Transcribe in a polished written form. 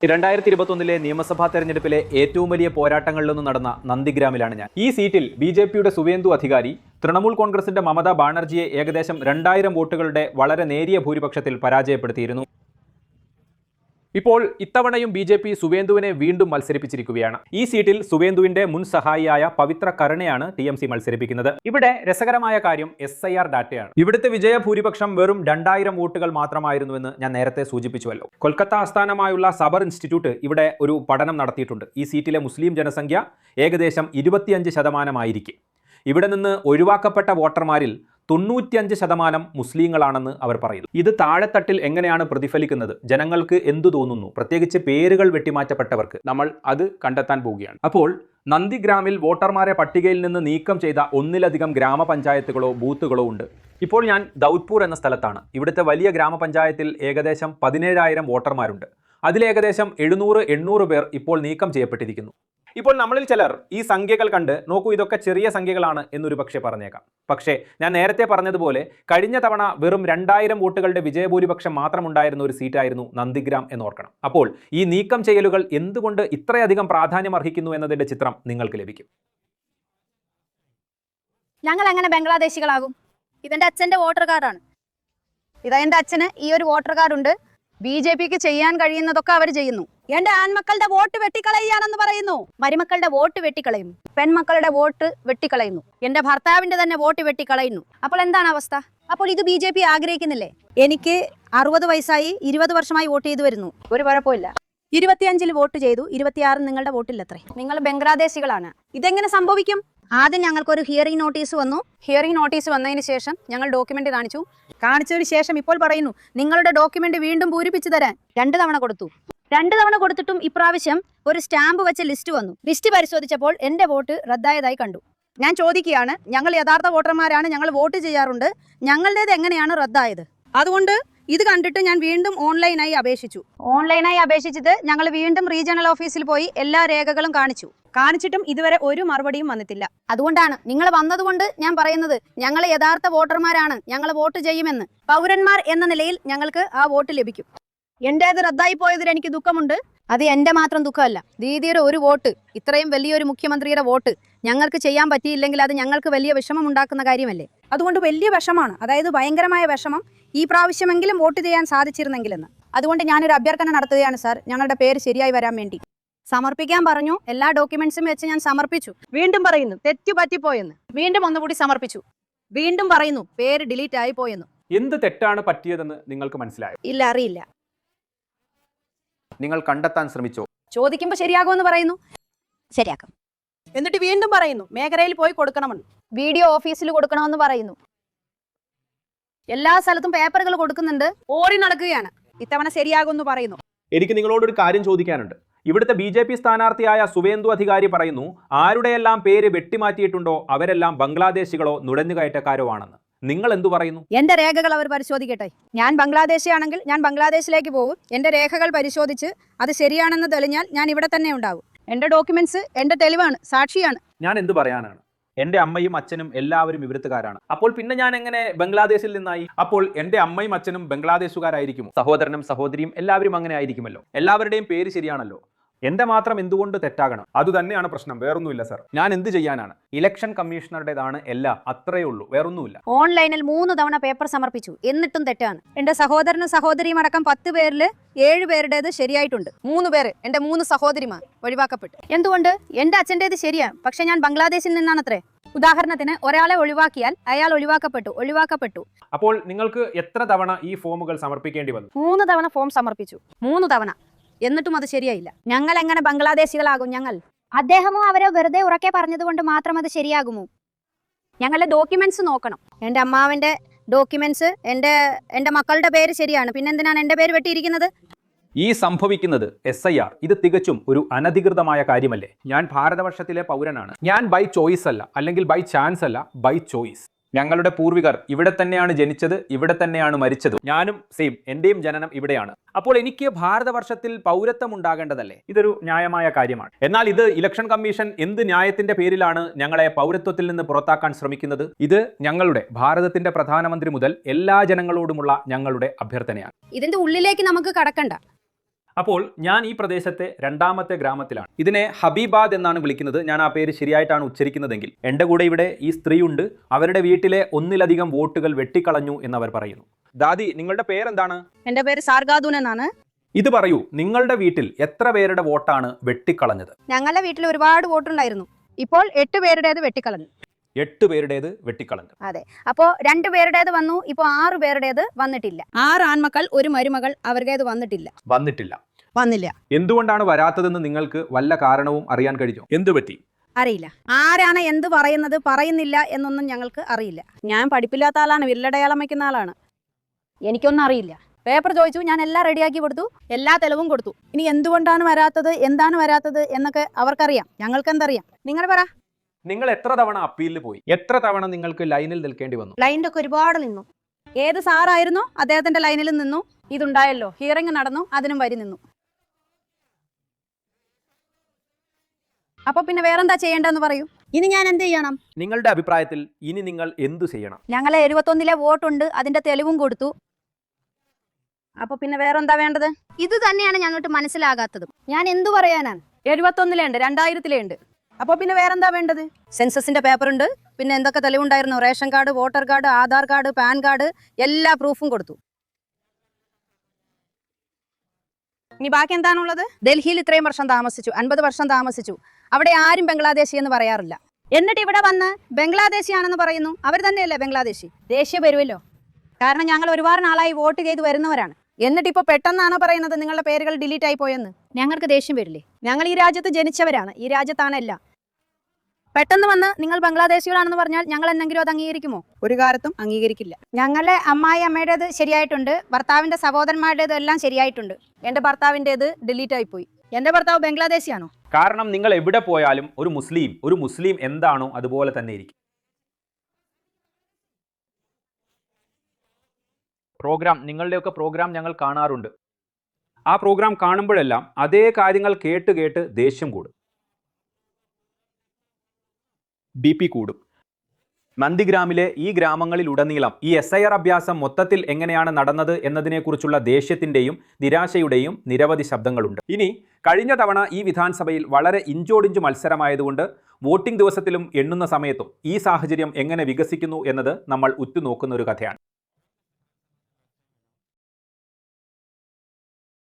2021 നിയമസഭാ തെരഞ്ഞെടുപ്പിലെ ഏറ്റവും വലിയ പോരാട്ടങ്ങളിലൊന്നും നടന്ന നന്ദിഗ്രാമിലാണ് ഞാൻ. ഈ സീറ്റിൽ ബിജെപിയുടെ സുവേന്ദു അധികാരി തൃണമൂൽ കോൺഗ്രസിന്റെ മമതാ ബാനർജിയെ ഏകദേശം 2000 വോട്ടുകളുടെ വളരെ നേരിയ ഭൂരിപക്ഷത്തിൽ പരാജയപ്പെടുത്തിയിരുന്നു. ഇപ്പോൾ ഇത്തവണയും ബിജെപി സുവേന്ദുവിനെ വീണ്ടും മത്സരിപ്പിച്ചിരിക്കുകയാണ്. ഈ സീറ്റിൽ സുവേന്ദുവിന്റെ മുൻ സഹായിയായ പവിത്ര കരുണയാണ് ടിഎംസി മത്സരിപ്പിക്കുന്നത്. ഇവിടെ രസകരമായ കാര്യം SIR ഡാറ്റയാണ്. ഇവിടുത്തെ വിജയ ഭൂരിപക്ഷം വെറും 2000 വോട്ടുകൾ മാത്രമായിരുന്നുവെന്ന് ഞാൻ നേരത്തെ സൂചിപ്പിച്ചുവല്ലോ. കൊൽക്കത്ത ആസ്ഥാനമായുള്ള സബർ ഇൻസ്റ്റിറ്റ്യൂട്ട് ഇവിടെ ഒരു പഠനം നടത്തിയിട്ടുണ്ട്. ഈ സീറ്റിലെ മുസ്ലിം ജനസംഖ്യ ഏകദേശം 25% ഇവിടെ നിന്ന് ഒഴിവാക്കപ്പെട്ട വോട്ടർമാരിൽ 95% മുസ്ലിങ്ങളാണെന്ന് അവർ പറയുന്നു. ഇത് താഴെത്തട്ടിൽ എങ്ങനെയാണ് പ്രതിഫലിക്കുന്നത്? ജനങ്ങൾക്ക് എന്തു തോന്നുന്നു? പ്രത്യേകിച്ച് പേരുകൾ വെട്ടിമാറ്റപ്പെട്ടവർക്ക് നമ്മൾ അത് കണ്ടെത്താൻ പോവുകയാണ്. അപ്പോൾ നന്ദിഗ്രാമിൽ വോട്ടർമാരെ പട്ടികയിൽ നിന്ന് നീക്കം ചെയ്ത ഒന്നിലധികം ഗ്രാമപഞ്ചായത്തുകളോ ബൂത്തുകളോ ഉണ്ട്. ഇപ്പോൾ ഞാൻ ദൗദ്പൂർ എന്ന സ്ഥലത്താണ്. ഇവിടുത്തെ വലിയ ഗ്രാമപഞ്ചായത്തിൽ ഏകദേശം 17000 വോട്ടർമാരുണ്ട്. അതിലേകദേശം 700-800 പേർ ഇപ്പോൾ നീക്കം ചെയ്യപ്പെട്ടിരിക്കുന്നു. ഇപ്പോൾ നമ്മളിൽ ചിലർ ഈ സംഖ്യകൾ കണ്ട് നോക്കൂ, ഇതൊക്കെ ചെറിയ സംഖ്യകളാണ് എന്നൊരു പക്ഷേ പറഞ്ഞേക്കാം. പക്ഷേ ഞാൻ നേരത്തെ പറഞ്ഞതുപോലെ കഴിഞ്ഞ തവണ വെറും 2000 വോട്ടുകളുടെ വിജയഭൂരിപക്ഷം മാത്രമുണ്ടായിരുന്ന ഒരു സീറ്റായിരുന്നു നന്ദിഗ്രാം എന്നോർക്കണം. അപ്പോൾ ഈ നീക്കം ചെയ്യലുകൾ എന്തുകൊണ്ട് ഇത്രയധികം പ്രാധാന്യം അർഹിക്കുന്നു എന്നതിന്റെ ചിത്രം നിങ്ങൾക്ക് ലഭിക്കും. ഞങ്ങൾ എങ്ങനെ ബംഗ്ലാദേശികളാകും? ഇതെന്റെ അച്ഛന്റെ വോട്ടർ കാർഡാണ്. ഇതാ എന്റെ അച്ഛന് ഈ ഒരു വോട്ടർ കാർഡുണ്ട്. BJPക്ക് ചെയ്യാൻ കഴിയുന്നതൊക്കെ അവർ ചെയ്യുന്നു. എന്റെ ആൺമക്കളുടെ വോട്ട് വെട്ടിക്കളയുകയാണെന്ന് പറയുന്നു. മരുമക്കളുടെ വോട്ട് വെട്ടിക്കളയുന്നു. പെൺമക്കളുടെ വോട്ട് വെട്ടിക്കളയുന്നു. എന്റെ ഭർത്താവിന്റെ തന്നെ വോട്ട് വെട്ടിക്കളയുന്നു. അപ്പോൾ എന്താണ് അവസ്ഥ? അപ്പോൾ ഇത് BJP ആഗ്രഹിക്കുന്നില്ലേ? എനിക്ക് 60 വയസ്സായി, 20 വർഷമായി വോട്ട് ചെയ്തു വരുന്നു. ഒരു കുഴപ്പമില്ല. 25 വോട്ട് ചെയ്തു, 26 നിങ്ങളുടെ വോട്ടില്ലത്രേ. നിങ്ങൾ ബംഗ്ലാദേശികളാണ്. ഇതെങ്ങനെ സംഭവിക്കും? ആദ്യം ഞങ്ങൾക്കൊരു ഹിയറിംഗ് നോട്ടീസ് വന്നു. ഹിയറിംഗ് നോട്ടീസ് വന്നതിന് ശേഷം ഞങ്ങൾ ഡോക്യുമെന്റ് കാണിച്ചതിന് ശേഷം ഇപ്പോൾ പറയുന്നു നിങ്ങളുടെ ഡോക്യുമെന്റ് വീണ്ടും പൂരിപ്പിച്ചു തരാൻ 2 തവണ കൊടുത്തു. 2 തവണ കൊടുത്തിട്ടും ഇപ്രാവശ്യം ഒരു സ്റ്റാമ്പ് വെച്ച ലിസ്റ്റ് വന്നു. ലിസ്റ്റ് പരിശോധിച്ചപ്പോൾ എന്റെ വോട്ട് റദ്ദായതായി കണ്ടു. ഞാൻ ചോദിക്കുകയാണ്, ഞങ്ങൾ യഥാർത്ഥ വോട്ടർമാരാണ്, ഞങ്ങൾ വോട്ട് ചെയ്യാറുണ്ട്, ഞങ്ങളുടേത് എങ്ങനെയാണ് റദ്ദായത്? അതുകൊണ്ട് ഇത് കണ്ടിട്ട് ഞാൻ വീണ്ടും ഓൺലൈനായി അപേക്ഷിച്ചിട്ട് ഞങ്ങൾ വീണ്ടും റീജിയണൽ ഓഫീസിൽ പോയി എല്ലാ രേഖകളും കാണിച്ചിട്ടും ഇതുവരെ ഒരു മറുപടിയും വന്നിട്ടില്ല. അതുകൊണ്ടാണ് നിങ്ങൾ വന്നതുകൊണ്ട് ഞാൻ പറയുന്നത്, ഞങ്ങൾ യഥാർത്ഥ വോട്ടർമാരാണ്, ഞങ്ങൾ വോട്ട് ചെയ്യുമെന്ന്. പൗരന്മാർ എന്ന നിലയിൽ ഞങ്ങൾക്ക് ആ വോട്ട് ലഭിക്കും. എന്റേത് റദ്ദായി പോയതിൽ എനിക്ക് ദുഃഖമുണ്ട്. അത് എന്റെ മാത്രം ദുഃഖമല്ല. ദീദിയുടെ ഒരു വോട്ട്, ഇത്രയും വലിയൊരു മുഖ്യമന്ത്രിയുടെ വോട്ട് ഞങ്ങൾക്ക് ചെയ്യാൻ പറ്റിയില്ലെങ്കിൽ അത് ഞങ്ങൾക്ക് വലിയ വിഷമം ഉണ്ടാക്കുന്ന കാര്യമല്ലേ? അതുകൊണ്ട് വലിയ വിഷമാണ്, അതായത് ഭയങ്കരമായ വിഷമം. ഈ പ്രാവശ്യമെങ്കിലും വോട്ട് ചെയ്യാൻ സാധിച്ചിരുന്നെങ്കിലെന്ന്. അതുകൊണ്ട് ഞാനൊരു അഭ്യർത്ഥന നടത്തുകയാണ് സാർ, ഞങ്ങളുടെ പേര് ശരിയായി വരാൻ വേണ്ടി. സമർപ്പിക്കാൻ പറഞ്ഞു. എല്ലാ ഡോക്യുമെന്റ്സും വെച്ച് ഞാൻ സമർപ്പിച്ചു. വീണ്ടും പറയുന്നു തെറ്റു പറ്റിപ്പോയെന്ന്. വീണ്ടും ഒന്നുകൂടി സമർപ്പിച്ചു. വീണ്ടും പറയുന്നു പേര് ഡിലീറ്റ് ആയി പോയെന്ന്. എന്ത് തെറ്റാണ് പറ്റിയതെന്ന് നിങ്ങൾക്ക് മനസ്സിലായോ? ഇല്ല, അറിയില്ല. നിങ്ങൾ കണ്ടെത്താൻ ശ്രമിച്ചോ? ചോദിക്കുമ്പോൾ ശരിയാകുമെന്ന് പറയുന്നു. ശരിയാക്കും. എന്നിട്ട് വീണ്ടും പറയുന്നു മേഖലയിൽ പോയി കൊടുക്കണമെന്ന്. വീഡിയോ ഓഫീസിൽ കൊടുക്കണമെന്ന് പറയുന്നു. എല്ലാ സ്ഥലത്തും പേപ്പറുകൾ കൊടുക്കുന്നുണ്ട്. ഓടി നടക്കുകയാണ്. ഇത്തവണ ശരിയാകുമെന്ന് പറയുന്നു. എനിക്ക് നിങ്ങളോടൊരു കാര്യം ചോദിക്കാനുണ്ട്. ഇവിടുത്തെ BJP സ്ഥാനാർത്ഥിയായ സുവേന്ദു അധികാരി പറയുന്നു ആരുടെയെല്ലാം പേര് വെട്ടിമാറ്റിയിട്ടുണ്ടോ അവരെല്ലാം ബംഗ്ലാദേശികളോ നുഴഞ്ഞുകയറ്റക്കാരോ ആണെന്ന്. നിങ്ങൾ എന്തു പറയുന്നു? എന്റെ രേഖകൾ അവർ പരിശോധിക്കട്ടെ. ഞാൻ ബംഗ്ലാദേശിയാണെങ്കിൽ ഞാൻ ബംഗ്ലാദേശിലേക്ക് പോകും. എന്റെ രേഖകൾ പരിശോധിച്ച് അത് ശരിയാണെന്ന് തെളിഞ്ഞാൽ ഞാൻ ഇവിടെ തന്നെ ഉണ്ടാവും. എന്റെ ഡോക്യുമെന്റ്സ് എന്റെ തെളിവാണ്, സാക്ഷിയാണ്. ഞാൻ എന്തു പറയാനാണ്? എന്റെ അമ്മയും അച്ഛനും എല്ലാവരും ഇവിടുത്തുകാരാണ്. അപ്പോൾ പിന്നെ ഞാൻ എങ്ങനെ ബംഗ്ലാദേശിൽ നിന്നായി? അപ്പോൾ എന്റെ അമ്മയും അച്ഛനും ബംഗ്ലാദേശുകാരായിരിക്കുമോ? സഹോദരനും സഹോദരിയും എല്ലാവരും അങ്ങനെ ആയിരിക്കുമല്ലോ. എല്ലാവരുടെയും പേര് ശരിയാണല്ലോ. എന്റെ മാത്രം എന്തുകൊണ്ട് തെറ്റാകണം? അതുതന്നെയാണ് പ്രശ്നം, വേറൊന്നുമില്ല സർ. ഞാൻ എന്ത് ചെയ്യാനാണ്? ഇലക്ഷൻ കമ്മീഷണറുടേതാണ് എല്ലാം, അത്രയേ ഉള്ളൂ, വേറൊന്നുമില്ല. ഓൺലൈനിൽ 3 തവണ പേപ്പർ സമർപ്പിച്ചു, എന്നിട്ടും തെറ്റാണ്. എന്റെ സഹോദരനും സഹോദരിയും അടക്കം 10 പേരിൽ 7 പേരുടേത് ശരിയായിട്ടുണ്ട്. 3 പേര് എന്റെ 3 സഹോദരിമാർ ഒഴിവാക്കപ്പെട്ടു. എന്തുകൊണ്ട്? എന്റെ അച്ഛൻ്റേത് ശരിയാണ്, പക്ഷെ ഞാൻ ബംഗ്ലാദേശിൽ നിന്നാണത്രേ. ഉദാഹരണത്തിന് ഒരാളെ ഒഴിവാക്കിയാൽ അയാൾ ഒഴിവാക്കപ്പെട്ടു. അപ്പോൾ നിങ്ങൾക്ക് എത്ര തവണ ഈ ഫോമുകൾ സമർപ്പിക്കേണ്ടി വന്നു? 3 തവണ ഫോം സമർപ്പിച്ചു. 3 തവണ, എന്നിട്ടും അത് ശരിയായില്ല. ഞങ്ങൾ എങ്ങനെ ബംഗ്ലാദേശികളാകും? അദ്ദേഹമോ അവരെ വെറുതെ ഉറക്കെ പറഞ്ഞതുകൊണ്ട് മാത്രം അത് ശരിയാകുമോ? ഞങ്ങളുടെ ഡോക്യുമെന്റ്സ് നോക്കണം. എന്റെ അമ്മാവന്റെ ഡോക്യുമെന്റ്സ്, എന്റെ മക്കളുടെ പേര് ശരിയാണ്, പിന്നെന്തിനാണ് എന്റെ പേര് വെട്ടിയിരിക്കുന്നത്? ഈ സംഭവിക്കുന്നത് SIR, ഇത് തികച്ചും ഒരു അനധികൃതമായ കാര്യമല്ലേ? ഞാൻ ഭാരതവർഷത്തിലെ പൗരനാണ്. ഞാൻ ബൈ ചോയ്സ് അല്ല, അല്ലെങ്കിൽ ബൈ ചാൻസ് അല്ല, ബൈ ചോയ്സ്. ഞങ്ങളുടെ പൂർവികർ ഇവിടെ തന്നെയാണ് ജനിച്ചത്, ഇവിടെ തന്നെയാണ് മരിച്ചത്. ഞാനും സെയിം, എന്റെയും ജനനം ഇവിടെയാണ്. അപ്പോൾ എനിക്ക് ഭാരതവർഷത്തിൽ പൗരത്വം ഉണ്ടാകേണ്ടതല്ലേ? ഇതൊരു ന്യായമായ കാര്യമാണ്. എന്നാൽ ഇത് ഇലക്ഷൻ കമ്മീഷൻ എന്ത് ന്യായത്തിന്റെ പേരിലാണ് ഞങ്ങളെ പൗരത്വത്തിൽ നിന്ന് പുറത്താക്കാൻ ശ്രമിക്കുന്നത്? ഇത് ഞങ്ങളുടെ ഭാരതത്തിന്റെ പ്രധാനമന്ത്രി മുതൽ എല്ലാ ജനങ്ങളോടുമുള്ള ഞങ്ങളുടെ അഭ്യർത്ഥനയാണ്. ഇതിന്റെ ഉള്ളിലേക്ക് നമുക്ക് കടക്കണ്ട. അപ്പോൾ ഞാൻ ഈ പ്രദേശത്തെ രണ്ടാമത്തെ ഗ്രാമത്തിലാണ്. ഇതിനെ ഹബീബാദ് എന്നാണ് വിളിക്കുന്നത്. ഞാൻ ആ പേര് ശരിയായിട്ടാണ് ഉച്ചരിക്കുന്നതെങ്കിൽ. എൻ്റെ കൂടെ ഇവിടെ ഈ സ്ത്രീയുണ്ട്. അവരുടെ വീട്ടിലെ ഒന്നിലധികം വോട്ടുകൾ വെട്ടിക്കളഞ്ഞു എന്നവർ പറയുന്നു. ദാദി, നിങ്ങളുടെ പേരെന്താണ്? എന്റെ പേര് സാർഗാദൂൻ എന്നാണ്. ഇത് പറയൂ, നിങ്ങളുടെ വീട്ടിൽ എത്ര പേരുടെ വോട്ടാണ് വെട്ടിക്കളഞ്ഞത്? ഞങ്ങളുടെ വീട്ടിൽ ഒരുപാട് വോട്ടുണ്ടായിരുന്നു. ഇപ്പോൾ 8 പേരുടേത് വെട്ടിക്കളഞ്ഞു. 8 പേരുടേത് വെട്ടിക്കളഞ്ഞു. അതെ. അപ്പോ 2 പേരുടേത് വന്നു. ഇപ്പോ 6 പേരുടേത് വന്നിട്ടില്ല. 6 ആൺമക്കൾ, 1 മരുമകൾ, അവരുടേത് വന്നില്ല. എന്തുകൊണ്ടാണ് വരാത്തതെന്ന് നിങ്ങൾക്ക് വല്ല കാരണവും അറിയാൻ കഴിഞ്ഞോ? എന്തു പറ്റി? അറിയില്ല. ആരാണ് എന്ത് പറയുന്നത്, പറയുന്നില്ല എന്നൊന്നും ഞങ്ങൾക്ക് അറിയില്ല. ഞാൻ പഠിപ്പില്ലാത്ത ആളാണ്, വിരലടയാളം വയ്ക്കുന്ന ആളാണ്. എനിക്കൊന്നും അറിയില്ല. പേപ്പർ ചോദിച്ചു, ഞാൻ എല്ലാം റെഡിയാക്കി കൊടുത്തു, എല്ലാ തെളിവും കൊടുത്തു. ഇനി എന്തുകൊണ്ടാണ് വരാത്തത്, എന്താണ് വരാത്തത് എന്നൊക്കെ അവർക്കറിയാം. ഞങ്ങൾക്ക് എന്തറിയാം? നിങ്ങൾ പറ. നിങ്ങൾ എത്ര തവണ അപ്പീലിൽ പോയി? എത്ര തവണ നിങ്ങൾക്ക് ലൈനിൽ നിൽക്കേണ്ടി വന്നു? ലൈനിലൊക്കെ ഒരുപാട് നിന്നു. ഏത് സാറായിരുന്നോ അദ്ദേഹത്തിന്റെ ലൈനിൽ നിന്നു. ഇതുണ്ടായല്ലോ, ഹിയറിംഗ് നടന്നു, അതിനും വരി നിന്നു. അപ്പൊ പിന്നെ വേറെന്താ ചെയ്യേണ്ടെന്ന് പറയൂ. ഇനി ഞാൻ എന്ത് ചെയ്യണം? നിങ്ങളുടെ അഭിപ്രായത്തിൽ ഇനി നിങ്ങൾ എന്തു ചെയ്യണം? ഞങ്ങളെ 71 വോട്ടുണ്ട്, അതിന്റെ തെളിവും കൊടുത്തു. അപ്പൊ പിന്നെ വേറെന്താ വേണ്ടത്? ഇത് തന്നെയാണ് ഞങ്ങൾക്ക് മനസ്സിലാകാത്തത്. ഞാൻ എന്തു പറയാനാണ്? 71 ഉണ്ട്, 2000 ഉണ്ട്. അപ്പൊ പിന്നെ വേറെന്താ വേണ്ടത്? സെൻസസിന്റെ പേപ്പർ ഉണ്ട്, പിന്നെ എന്തൊക്കെ തെളിവുണ്ടായിരുന്നു? Ration card, voter card, Aadhaar card, PAN card, എല്ലാ പ്രൂഫും കൊടുത്തു. ഇനി ബാക്കി എന്താണുള്ളത്? ഡൽഹിയിൽ ഇത്രയും വർഷം താമസിച്ചു, 50 വർഷം താമസിച്ചു. അവിടെ ആരും ബംഗ്ലാദേശി എന്ന് പറയാറില്ല. എന്നിട്ട് ഇവിടെ വന്ന് ബംഗ്ലാദേശി ആണെന്ന് പറയുന്നു. അവർ തന്നെയല്ലേ ബംഗ്ലാദേശി? ദേഷ്യം വരുമല്ലോ. കാരണം ഞങ്ങൾ ഒരുപാട് നാളായി വോട്ട് ചെയ്ത് വരുന്നവരാണ്. എന്നിട്ട് ഇപ്പോൾ പെട്ടെന്നാണോ പറയുന്നത് നിങ്ങളുടെ പേരുകൾ ഡിലീറ്റ് ആയി പോയെന്ന്? ഞങ്ങൾക്ക് ദേഷ്യം വരില്ലേ? ഞങ്ങൾ ഈ രാജ്യത്ത് ജനിച്ചവരാണ്, ഈ രാജ്യത്താണല്ല. പെട്ടെന്ന് വന്ന് നിങ്ങൾ ബംഗ്ലാദേശികളാണെന്ന് പറഞ്ഞാൽ ഞങ്ങൾ എന്തെങ്കിലും അത് അംഗീകരിക്കുമോ? ഒരു കാലത്തും അംഗീകരിക്കില്ല. ഞങ്ങളെ അമ്മയുടേത് ശരിയായിട്ടുണ്ട്, ഭർത്താവിന്റെ സഹോദരന്മാരുടേത് എല്ലാം ശരിയായിട്ടുണ്ട്. എന്റെ ഭർത്താവിൻ്റെത് ഡിലീറ്റ് ആയി പോയി. എന്റെ ഭർത്താവ് ബംഗ്ലാദേശിയാണോ? കാരണം നിങ്ങൾ എവിടെ പോയാലും ഒരു മുസ്ലിം എന്താണോ അതുപോലെ തന്നെ ഇരിക്കും. നിങ്ങളുടെയൊക്കെ പ്രോഗ്രാം ഞങ്ങൾ കാണാറുണ്ട്. ആ പ്രോഗ്രാം കാണുമ്പോഴെല്ലാം അതേ കാര്യങ്ങൾ കേട്ട് കേട്ട് ദേഷ്യം കൂടും, BP കൂടും. നന്ദിഗ്രാമിലെ ഈ ഗ്രാമങ്ങളിലുടനീളം ഈ SIR അഭ്യാസം മൊത്തത്തിൽ എങ്ങനെയാണ് നടന്നത് എന്നതിനെക്കുറിച്ചുള്ള ദേഷ്യത്തിൻ്റെയും നിരാശയുടെയും നിരവധി ശബ്ദങ്ങളുണ്ട്. ഇനി കഴിഞ്ഞ തവണ ഈ വിധാൻസഭയിൽ വളരെ ഇഞ്ചോടിഞ്ച് മത്സരമായതുകൊണ്ട് വോട്ടിംഗ് ദിവസത്തിലും എണ്ണുന്ന സമയത്തും ഈ സാഹചര്യം എങ്ങനെ വികസിക്കുന്നു എന്നത് നമ്മൾ ഉറ്റുനോക്കുന്ന ഒരു കഥയാണ്.